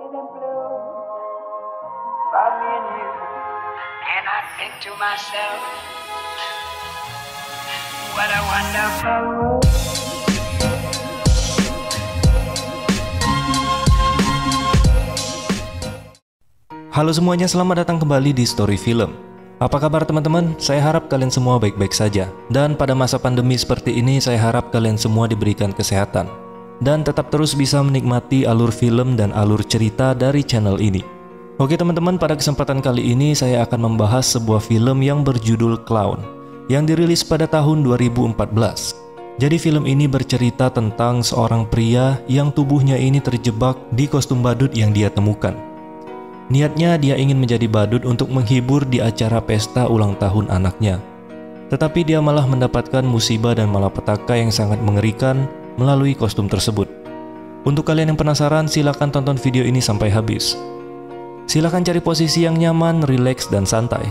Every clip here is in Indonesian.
and blue for me and you. And I think to myself, what a wonderful world. Halo semuanya, selamat datang kembali di Story Film. Apa kabar teman-teman? Saya harap kalian semua baik-baik saja. Dan pada masa pandemi seperti ini, saya harap kalian semua diberikan kesehatan dan tetap terus bisa menikmati alur film dan alur cerita dari channel ini. Oke teman-teman, pada kesempatan kali ini saya akan membahas sebuah film yang berjudul Clown yang dirilis pada tahun 2014. Jadi film ini bercerita tentang seorang pria yang tubuhnya ini terjebak di kostum badut yang dia temukan. Niatnya dia ingin menjadi badut untuk menghibur di acara pesta ulang tahun anaknya. Tetapi dia malah mendapatkan musibah dan malapetaka yang sangat mengerikan melalui kostum tersebut. Untuk kalian yang penasaran, silakan tonton video ini sampai habis. Silakan cari posisi yang nyaman, rileks, dan santai,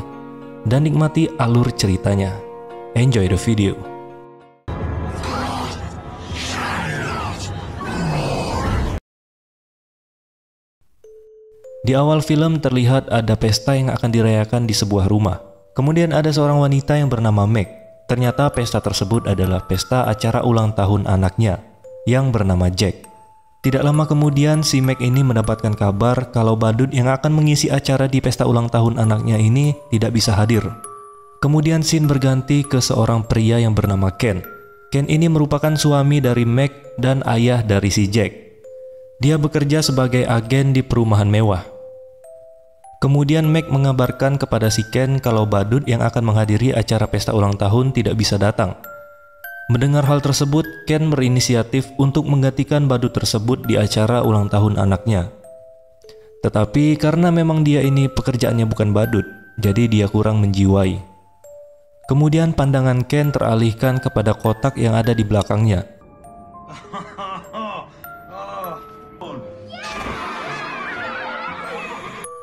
dan nikmati alur ceritanya. Enjoy the video. Di awal film terlihat ada pesta yang akan dirayakan di sebuah rumah. Kemudian ada seorang wanita yang bernama Meg. Ternyata pesta tersebut adalah pesta acara ulang tahun anaknya yang bernama Jack. Tidak lama kemudian si Meg ini mendapatkan kabar kalau badut yang akan mengisi acara di pesta ulang tahun anaknya ini tidak bisa hadir. Kemudian scene berganti ke seorang pria yang bernama Ken. Ken ini merupakan suami dari Meg dan ayah dari si Jack. Dia bekerja sebagai agen di perumahan mewah. Kemudian Meg mengabarkan kepada si Ken kalau badut yang akan menghadiri acara pesta ulang tahun tidak bisa datang. Mendengar hal tersebut, Ken berinisiatif untuk menggantikan badut tersebut di acara ulang tahun anaknya. Tetapi karena memang dia ini pekerjaannya bukan badut, jadi dia kurang menjiwai. Kemudian pandangan Ken teralihkan kepada kotak yang ada di belakangnya.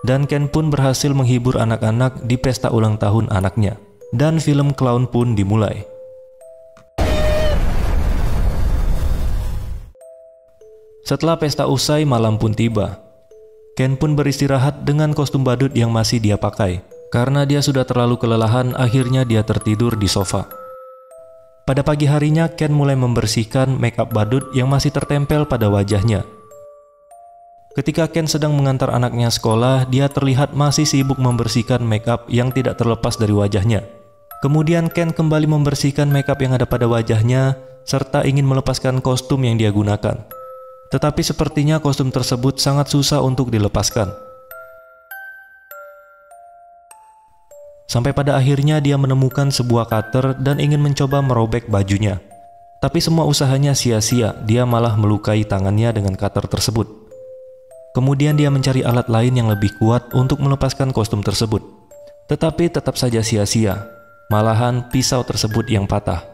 Dan Ken pun berhasil menghibur anak-anak di pesta ulang tahun anaknya. Dan film Clown pun dimulai. Setelah pesta usai, malam pun tiba. Ken pun beristirahat dengan kostum badut yang masih dia pakai. Karena dia sudah terlalu kelelahan, akhirnya dia tertidur di sofa. Pada pagi harinya, Ken mulai membersihkan make up badut yang masih tertempel pada wajahnya. Ketika Ken sedang mengantar anaknya sekolah, dia terlihat masih sibuk membersihkan make up yang tidak terlepas dari wajahnya. Kemudian Ken kembali membersihkan make up yang ada pada wajahnya, serta ingin melepaskan kostum yang dia gunakan. Tetapi sepertinya kostum tersebut sangat susah untuk dilepaskan. Sampai pada akhirnya dia menemukan sebuah cutter dan ingin mencoba merobek bajunya. Tapi semua usahanya sia-sia, dia malah melukai tangannya dengan cutter tersebut. Kemudian dia mencari alat lain yang lebih kuat untuk melepaskan kostum tersebut. Tetapi tetap saja sia-sia. Malahan pisau tersebut yang patah.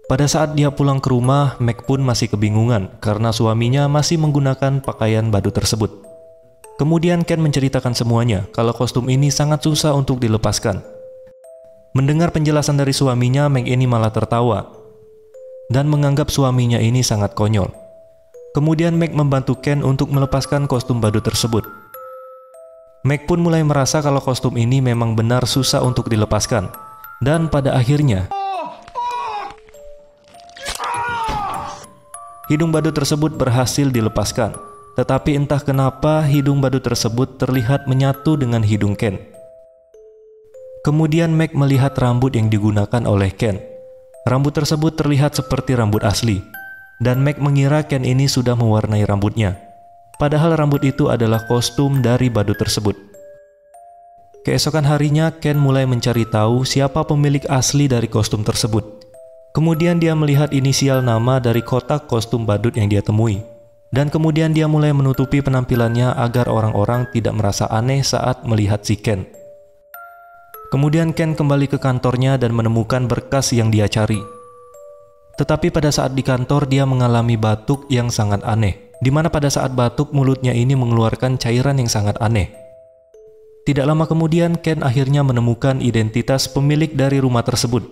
Pada saat dia pulang ke rumah, Meg pun masih kebingungan karena suaminya masih menggunakan pakaian badut tersebut. Kemudian Ken menceritakan semuanya kalau kostum ini sangat susah untuk dilepaskan. Mendengar penjelasan dari suaminya, Meg ini malah tertawa dan menganggap suaminya ini sangat konyol. Kemudian Meg membantu Ken untuk melepaskan kostum badut tersebut. Meg pun mulai merasa kalau kostum ini memang benar susah untuk dilepaskan. Dan pada akhirnya, hidung badut tersebut berhasil dilepaskan. Tetapi entah kenapa hidung badut tersebut terlihat menyatu dengan hidung Ken. Kemudian Meg melihat rambut yang digunakan oleh Ken. Rambut tersebut terlihat seperti rambut asli, dan Meg mengira Ken ini sudah mewarnai rambutnya. Padahal rambut itu adalah kostum dari badut tersebut. Keesokan harinya, Ken mulai mencari tahu siapa pemilik asli dari kostum tersebut. Kemudian dia melihat inisial nama dari kotak kostum badut yang dia temui. Dan kemudian dia mulai menutupi penampilannya agar orang-orang tidak merasa aneh saat melihat si Ken. Kemudian Ken kembali ke kantornya dan menemukan berkas yang dia cari. Tetapi pada saat di kantor dia mengalami batuk yang sangat aneh, di mana pada saat batuk mulutnya ini mengeluarkan cairan yang sangat aneh. Tidak lama kemudian Ken akhirnya menemukan identitas pemilik dari rumah tersebut.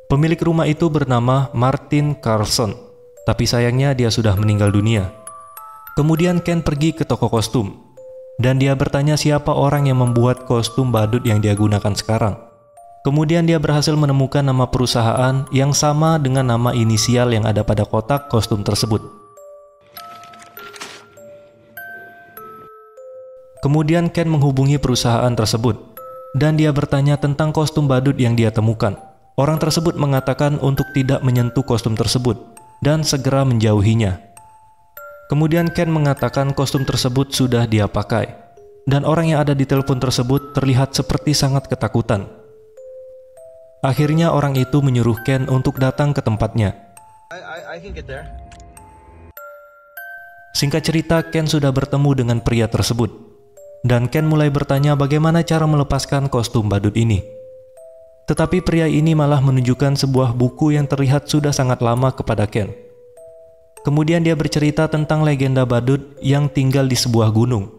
Pemilik rumah itu bernama Martin Carlson. tapi sayangnya dia sudah meninggal dunia. Kemudian Ken pergi ke toko kostum, dan dia bertanya siapa orang yang membuat kostum badut yang dia gunakan sekarang. Kemudian dia berhasil menemukan nama perusahaan yang sama dengan nama inisial yang ada pada kotak kostum tersebut. Kemudian Ken menghubungi perusahaan tersebut, dan dia bertanya tentang kostum badut yang dia temukan. Orang tersebut mengatakan untuk tidak menyentuh kostum tersebut dan segera menjauhinya. Kemudian Ken mengatakan kostum tersebut sudah dia pakai, dan orang yang ada di telepon tersebut terlihat seperti sangat ketakutan. Akhirnya orang itu menyuruh Ken untuk datang ke tempatnya. I can get there. Singkat cerita, Ken sudah bertemu dengan pria tersebut, dan Ken mulai bertanya bagaimana cara melepaskan kostum badut ini. Tetapi pria ini malah menunjukkan sebuah buku yang terlihat sudah sangat lama kepada Ken. Kemudian dia bercerita tentang legenda badut yang tinggal di sebuah gunung.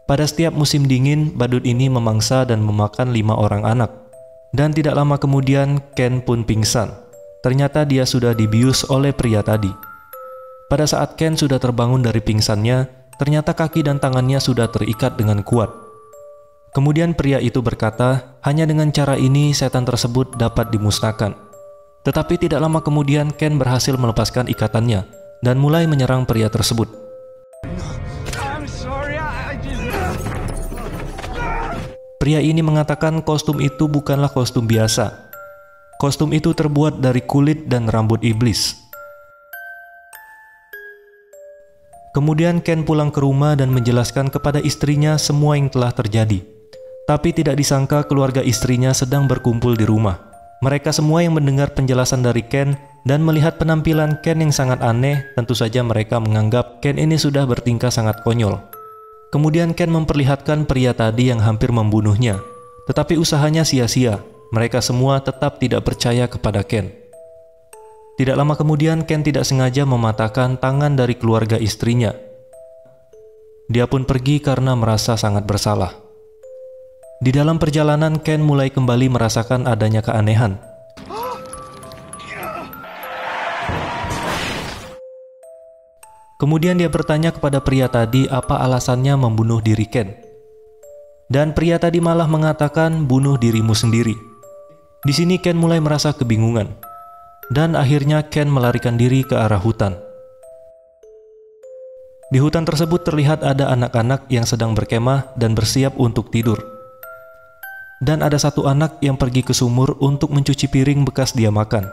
Pada setiap musim dingin, badut ini memangsa dan memakan 5 orang anak. Dan tidak lama kemudian, Ken pun pingsan. Ternyata dia sudah dibius oleh pria tadi. Pada saat Ken sudah terbangun dari pingsannya, ternyata kaki dan tangannya sudah terikat dengan kuat. Kemudian pria itu berkata, hanya dengan cara ini setan tersebut dapat dimusnahkan. Tetapi tidak lama kemudian Ken berhasil melepaskan ikatannya dan mulai menyerang pria tersebut. I'm sorry, I didn't. Pria ini mengatakan kostum itu bukanlah kostum biasa. Kostum itu terbuat dari kulit dan rambut iblis. Kemudian Ken pulang ke rumah dan menjelaskan kepada istrinya semua yang telah terjadi. Tapi tidak disangka keluarga istrinya sedang berkumpul di rumah. Mereka semua yang mendengar penjelasan dari Ken dan melihat penampilan Ken yang sangat aneh, tentu saja mereka menganggap Ken ini sudah bertingkah sangat konyol. Kemudian Ken memperlihatkan pria tadi yang hampir membunuhnya. Tetapi usahanya sia-sia. Mereka semua tetap tidak percaya kepada Ken. Tidak lama kemudian Ken tidak sengaja mematahkan tangan dari keluarga istrinya. Dia pun pergi karena merasa sangat bersalah. Di dalam perjalanan, Ken mulai kembali merasakan adanya keanehan. Kemudian dia bertanya kepada pria tadi apa alasannya membunuh diri Ken. Dan pria tadi malah mengatakan bunuh dirimu sendiri. Di sini Ken mulai merasa kebingungan. Dan akhirnya Ken melarikan diri ke arah hutan. Di hutan tersebut terlihat ada anak-anak yang sedang berkemah dan bersiap untuk tidur. Dan ada satu anak yang pergi ke sumur untuk mencuci piring bekas dia makan.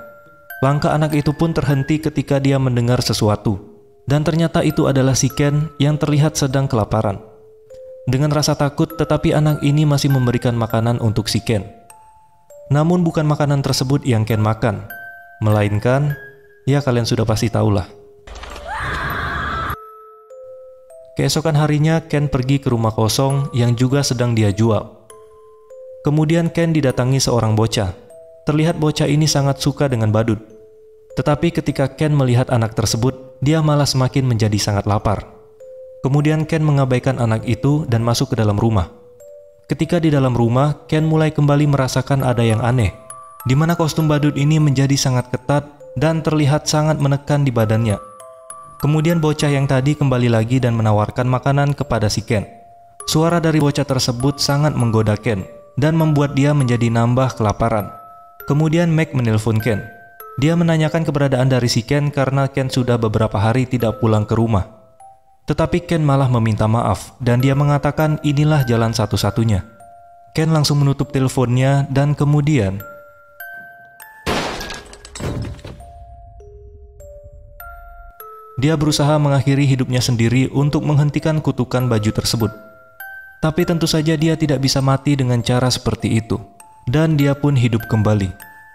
Langkah anak itu pun terhenti ketika dia mendengar sesuatu. Dan ternyata itu adalah si Ken yang terlihat sedang kelaparan. Dengan rasa takut, tetapi anak ini masih memberikan makanan untuk si Ken. Namun bukan makanan tersebut yang Ken makan, melainkan, ya kalian sudah pasti tahulah. Keesokan harinya Ken pergi ke rumah kosong yang juga sedang dia jual. Kemudian Ken didatangi seorang bocah. Terlihat bocah ini sangat suka dengan badut. Tetapi ketika Ken melihat anak tersebut, dia malah semakin menjadi sangat lapar. Kemudian Ken mengabaikan anak itu dan masuk ke dalam rumah. Ketika di dalam rumah, Ken mulai kembali merasakan ada yang aneh, di mana kostum badut ini menjadi sangat ketat dan terlihat sangat menekan di badannya. Kemudian bocah yang tadi kembali lagi dan menawarkan makanan kepada si Ken. Suara dari bocah tersebut sangat menggoda Ken dan membuat dia menjadi nambah kelaparan. Kemudian Mac menelpon Ken. Dia menanyakan keberadaan dari si Ken karena Ken sudah beberapa hari tidak pulang ke rumah. Tetapi Ken malah meminta maaf dan dia mengatakan inilah jalan satu-satunya. Ken langsung menutup teleponnya dan kemudian dia berusaha mengakhiri hidupnya sendiri untuk menghentikan kutukan baju tersebut. Tapi tentu saja dia tidak bisa mati dengan cara seperti itu. Dan dia pun hidup kembali.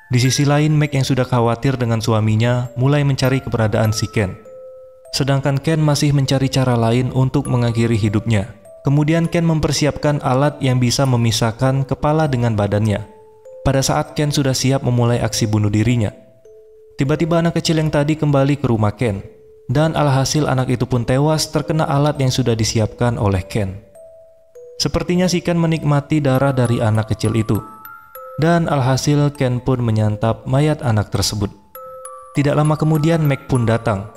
Di sisi lain, Mac yang sudah khawatir dengan suaminya mulai mencari keberadaan si Ken. Sedangkan Ken masih mencari cara lain untuk mengakhiri hidupnya. Kemudian Ken mempersiapkan alat yang bisa memisahkan kepala dengan badannya. Pada saat Ken sudah siap memulai aksi bunuh dirinya, tiba-tiba anak kecil yang tadi kembali ke rumah Ken. Dan alhasil anak itu pun tewas terkena alat yang sudah disiapkan oleh Ken. Sepertinya si Ken menikmati darah dari anak kecil itu. Dan alhasil Ken pun menyantap mayat anak tersebut. Tidak lama kemudian Meg pun datang,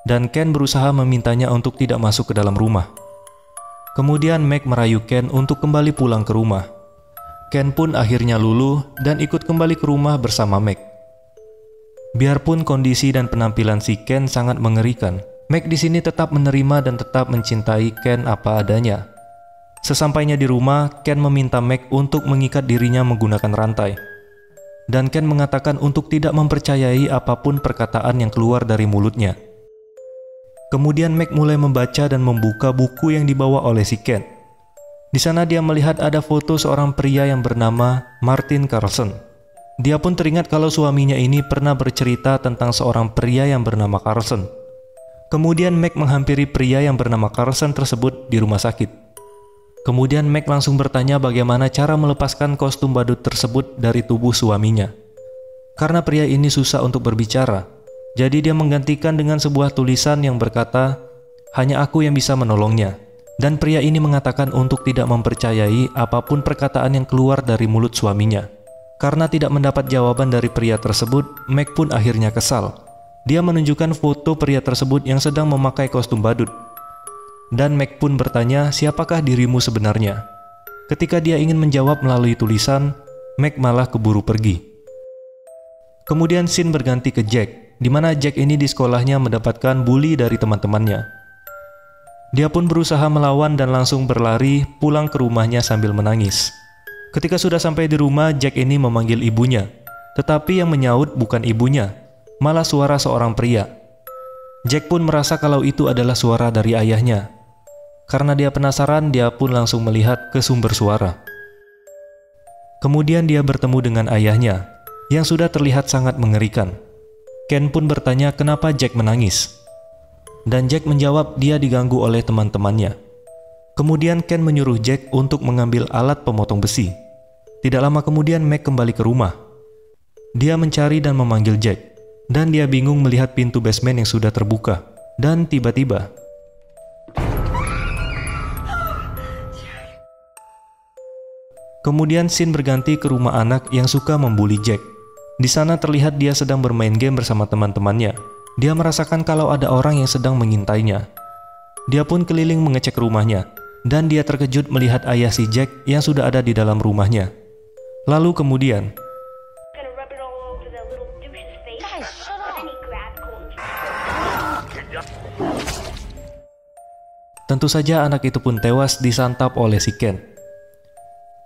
dan Ken berusaha memintanya untuk tidak masuk ke dalam rumah. Kemudian Meg merayu Ken untuk kembali pulang ke rumah. Ken pun akhirnya luluh dan ikut kembali ke rumah bersama Meg. Biarpun kondisi dan penampilan si Ken sangat mengerikan, Meg di sini tetap menerima dan tetap mencintai Ken apa adanya. Sesampainya di rumah, Ken meminta Meg untuk mengikat dirinya menggunakan rantai. Dan Ken mengatakan untuk tidak mempercayai apapun perkataan yang keluar dari mulutnya. Kemudian Meg mulai membaca dan membuka buku yang dibawa oleh si Ken. Di sana dia melihat ada foto seorang pria yang bernama Martin Carlson. Dia pun teringat kalau suaminya ini pernah bercerita tentang seorang pria yang bernama Carlson. Kemudian Meg menghampiri pria yang bernama Carlson tersebut di rumah sakit. Kemudian Meg langsung bertanya bagaimana cara melepaskan kostum badut tersebut dari tubuh suaminya. Karena pria ini susah untuk berbicara, jadi dia menggantikan dengan sebuah tulisan yang berkata, "Hanya aku yang bisa menolongnya." Dan pria ini mengatakan untuk tidak mempercayai apapun perkataan yang keluar dari mulut suaminya. Karena tidak mendapat jawaban dari pria tersebut, Meg pun akhirnya kesal. Dia menunjukkan foto pria tersebut yang sedang memakai kostum badut. Dan Meg pun bertanya, "Siapakah dirimu sebenarnya?" Ketika dia ingin menjawab melalui tulisan, Meg malah keburu pergi. Kemudian scene berganti ke Jack, di mana Jack ini di sekolahnya mendapatkan bully dari teman-temannya. Dia pun berusaha melawan dan langsung berlari pulang ke rumahnya sambil menangis. Ketika sudah sampai di rumah, Jack ini memanggil ibunya, tetapi yang menyaut bukan ibunya, malah suara seorang pria. Jack pun merasa kalau itu adalah suara dari ayahnya. Karena dia penasaran, dia pun langsung melihat ke sumber suara. Kemudian dia bertemu dengan ayahnya, yang sudah terlihat sangat mengerikan. Ken pun bertanya kenapa Jack menangis. Dan Jack menjawab dia diganggu oleh teman-temannya. Kemudian Ken menyuruh Jack untuk mengambil alat pemotong besi. Tidak lama kemudian Meg kembali ke rumah. Dia mencari dan memanggil Jack. Dan dia bingung melihat pintu basement yang sudah terbuka. Dan tiba-tiba kemudian scene berganti ke rumah anak yang suka membuli Jack. Di sana terlihat dia sedang bermain game bersama teman-temannya. Dia merasakan kalau ada orang yang sedang mengintainya. Dia pun keliling mengecek rumahnya, dan dia terkejut melihat ayah si Jack yang sudah ada di dalam rumahnya. Lalu kemudian tentu saja anak itu pun tewas disantap oleh si Ken.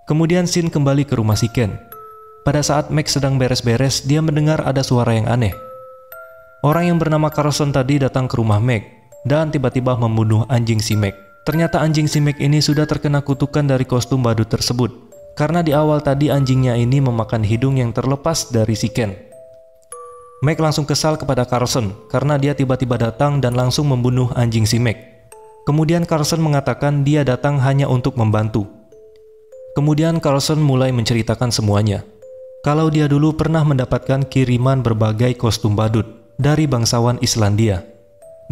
Kemudian scene kembali ke rumah si Ken. Pada saat Meg sedang beres-beres, dia mendengar ada suara yang aneh. Orang yang bernama Carlson tadi datang ke rumah Meg dan tiba-tiba membunuh anjing si Meg. Ternyata anjing si Meg ini sudah terkena kutukan dari kostum badut tersebut. Karena di awal tadi anjingnya ini memakan hidung yang terlepas dari si Ken. Meg langsung kesal kepada Carlson karena dia tiba-tiba datang dan langsung membunuh anjing si Meg. Kemudian Carlson mengatakan dia datang hanya untuk membantu. Kemudian Carlson mulai menceritakan semuanya. Kalau dia dulu pernah mendapatkan kiriman berbagai kostum badut dari bangsawan Islandia.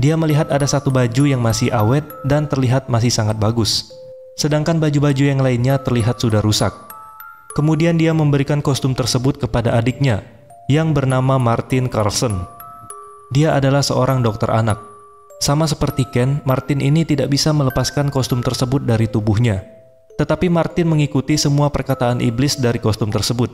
Dia melihat ada satu baju yang masih awet dan terlihat masih sangat bagus. Sedangkan baju-baju yang lainnya terlihat sudah rusak. Kemudian dia memberikan kostum tersebut kepada adiknya yang bernama Martin Carlson. Dia adalah seorang dokter anak. Sama seperti Ken, Martin ini tidak bisa melepaskan kostum tersebut dari tubuhnya. Tetapi Martin mengikuti semua perkataan iblis dari kostum tersebut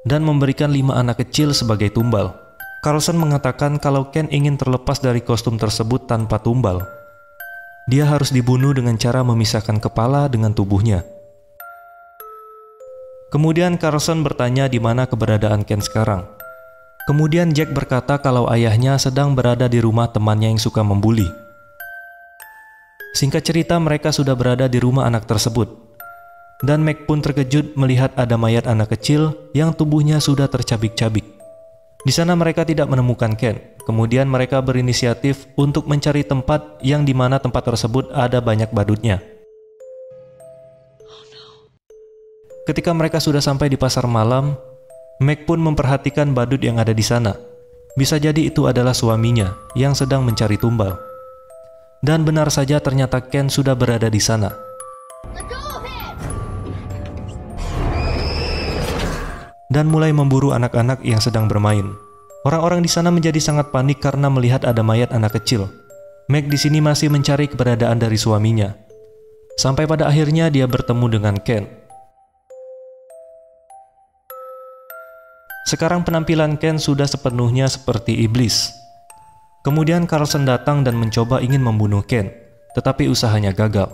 dan memberikan 5 anak kecil sebagai tumbal. Carlson mengatakan kalau Ken ingin terlepas dari kostum tersebut tanpa tumbal, dia harus dibunuh dengan cara memisahkan kepala dengan tubuhnya. Kemudian Carlson bertanya di mana keberadaan Ken sekarang. Kemudian Jack berkata kalau ayahnya sedang berada di rumah temannya yang suka membuli. Singkat cerita, mereka sudah berada di rumah anak tersebut. Dan Meg pun terkejut melihat ada mayat anak kecil yang tubuhnya sudah tercabik-cabik. Di sana mereka tidak menemukan Ken. Kemudian mereka berinisiatif untuk mencari tempat yang dimana tempat tersebut ada banyak badutnya. Ketika mereka sudah sampai di pasar malam, Meg pun memperhatikan badut yang ada di sana. Bisa jadi itu adalah suaminya yang sedang mencari tumbal. Dan benar saja ternyata Ken sudah berada di sana. Dan mulai memburu anak-anak yang sedang bermain. Orang-orang di sana menjadi sangat panik karena melihat ada mayat anak kecil. Meg di sini masih mencari keberadaan dari suaminya. Sampai pada akhirnya dia bertemu dengan Ken. Sekarang penampilan Ken sudah sepenuhnya seperti iblis. Kemudian Carlson datang dan mencoba ingin membunuh Ken, tetapi usahanya gagal.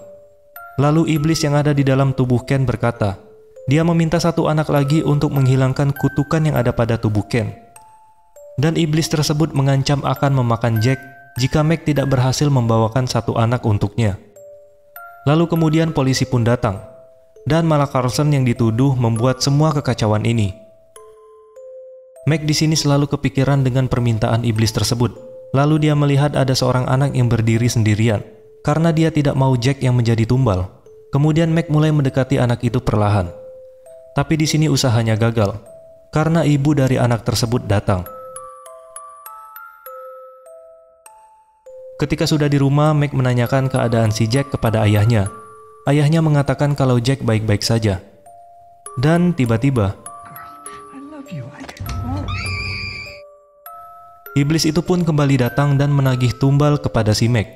Lalu iblis yang ada di dalam tubuh Ken berkata, dia meminta satu anak lagi untuk menghilangkan kutukan yang ada pada tubuh Ken. Dan iblis tersebut mengancam akan memakan Jack jika Meg tidak berhasil membawakan satu anak untuknya. Lalu kemudian polisi pun datang, dan malah Carlson yang dituduh membuat semua kekacauan ini. Meg di sini selalu kepikiran dengan permintaan iblis tersebut. Lalu dia melihat ada seorang anak yang berdiri sendirian, karena dia tidak mau Jack yang menjadi tumbal. Kemudian Meg mulai mendekati anak itu perlahan. Tapi di sini usahanya gagal, karena ibu dari anak tersebut datang. Ketika sudah di rumah, Meg menanyakan keadaan si Jack kepada ayahnya. Ayahnya mengatakan kalau Jack baik-baik saja. Dan tiba-tiba, iblis itu pun kembali datang dan menagih tumbal kepada si Meg.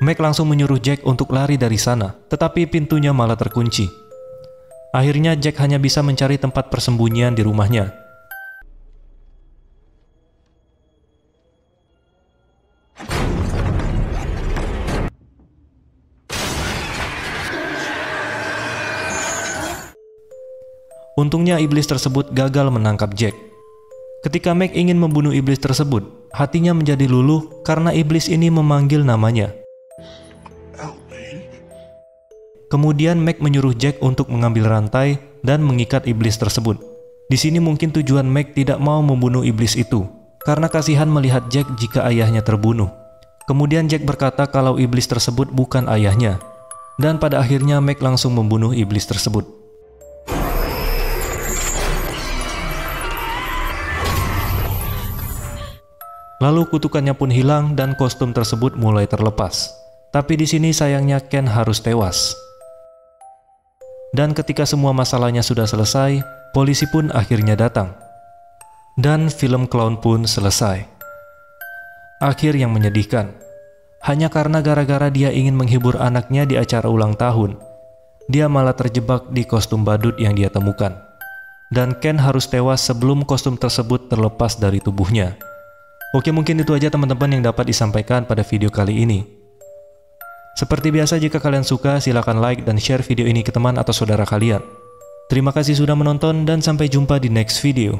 Meg langsung menyuruh Jack untuk lari dari sana, tetapi pintunya malah terkunci. Akhirnya Jack hanya bisa mencari tempat persembunyian di rumahnya. Untungnya iblis tersebut gagal menangkap Jack. Ketika Meg ingin membunuh iblis tersebut, hatinya menjadi luluh karena iblis ini memanggil namanya. Kemudian Meg menyuruh Jack untuk mengambil rantai dan mengikat iblis tersebut. Di sini mungkin tujuan Meg tidak mau membunuh iblis itu, karena kasihan melihat Jack jika ayahnya terbunuh. Kemudian Jack berkata kalau iblis tersebut bukan ayahnya, dan pada akhirnya Meg langsung membunuh iblis tersebut. Lalu kutukannya pun hilang dan kostum tersebut mulai terlepas. Tapi di sini sayangnya Ken harus tewas. Dan ketika semua masalahnya sudah selesai, polisi pun akhirnya datang. Dan film clown pun selesai. Akhir yang menyedihkan. Hanya karena gara-gara dia ingin menghibur anaknya di acara ulang tahun, dia malah terjebak di kostum badut yang dia temukan. Dan Ken harus tewas sebelum kostum tersebut terlepas dari tubuhnya. Oke, mungkin itu aja teman-teman yang dapat disampaikan pada video kali ini. Seperti biasa, jika kalian suka, silakan like dan share video ini ke teman atau saudara kalian. Terima kasih sudah menonton dan sampai jumpa di next video.